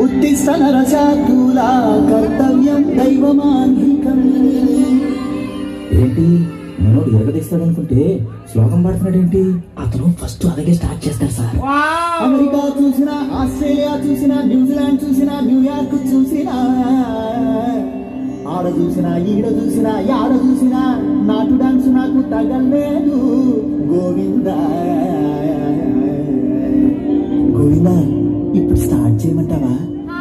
ఉత్తిష్ట నరశాతులా కర్తవ్యం దైవమాన్వికం. ఏంటి మనోడు ఎరగదీస్తాడనుకుంటే శ్లోకం పాడుతున్నాడేంటి? అతను ఫస్ట్ అలాగే స్టార్ట్ చేస్తాడు సార్. అమెరికా చూసినా, ఆస్ట్రేలియా చూసినా, న్యూజిలాండ్ చూసినా, న్యూయార్క్ చూసినా, ఆడ చూసినా, ఈడ చూసినా, యాడ చూసినా నాటు డాన్స్ నాకు తగలేదు. గోవిందా గోవిందా, ఇప్పుడు స్టార్ట్ చేయమంటావా?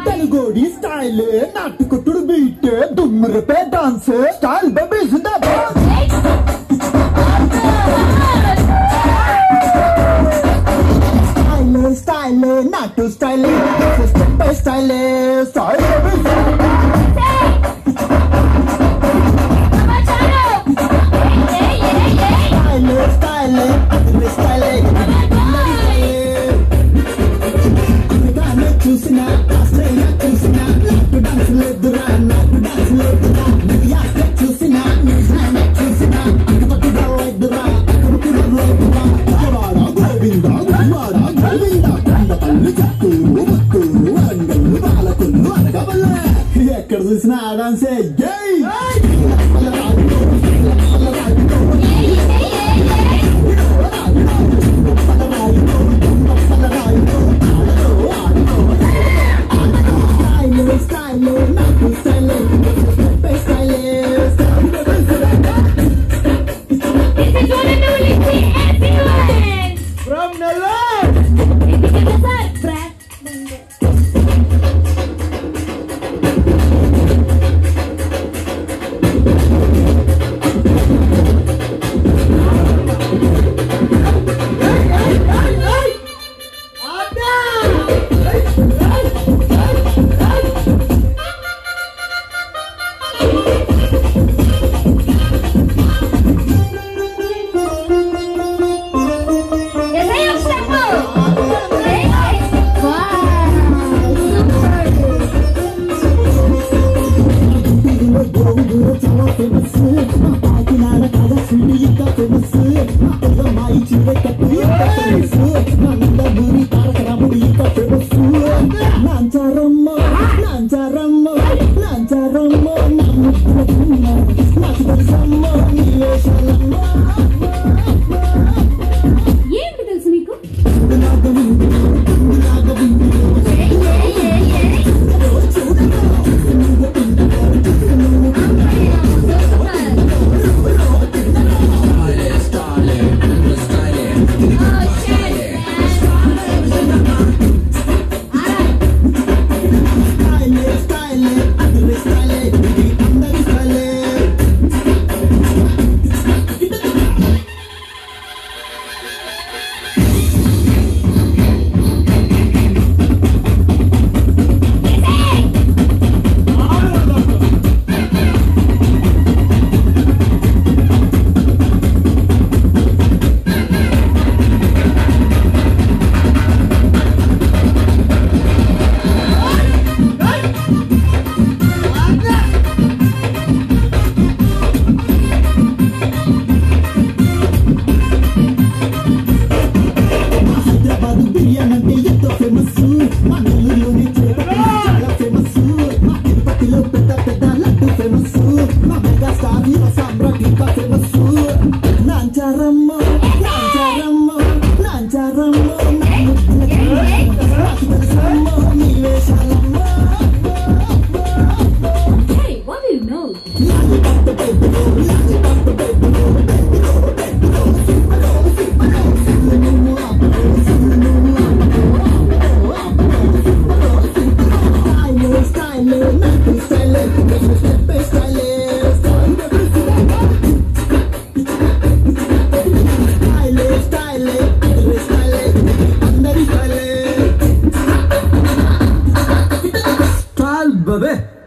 తెలుగోడి స్టైల్, నాటుకొట్టుడు బీట్, దుమ్మురపే డాన్స్ స్టైల్ బేబీస్ స్టైల్, నాటు style, step by style, style చూసినా, ఆస్ట్రేలియా చూసినా, నాటు డాన్స్ లేదురా, నాటు డాన్స్ లేదురా, చూసినా, న్యూజిలాండ్ చూసినా, అక్కపక్కగా లేదురా, అక్కపక్కగా లేదురా. గోవింద గురువాడ గోవింద, కొండపల్లి చిత్తూరు మత్తూరు వరంగల్లు పాలకొల్లు అనగవల్ల, ఎక్కడ చూసినా ఆ డాన్సే. జై ఏంటి తెలుసు నీకు?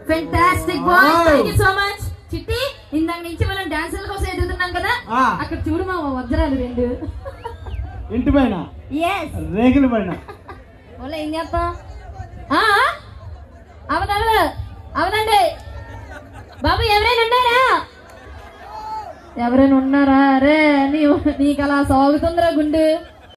Fantastic boy, thank you so much. చిట్టి, ఇందాక నుంచి మనం డాన్సుల కోసం ఎదుగుతున్నాం కదా, అక్కడ చూడు మా వజ్రాలు రెండు ఇంటి పైన రేగుల పైన ఏం చేస్తాం? అవునవును, అవునండి బాబు, ఎవరైనా ఉన్నారా? ఎవరైనా ఉన్నారా? అరే నీకు అలా సాగుతుందిరా గుండు.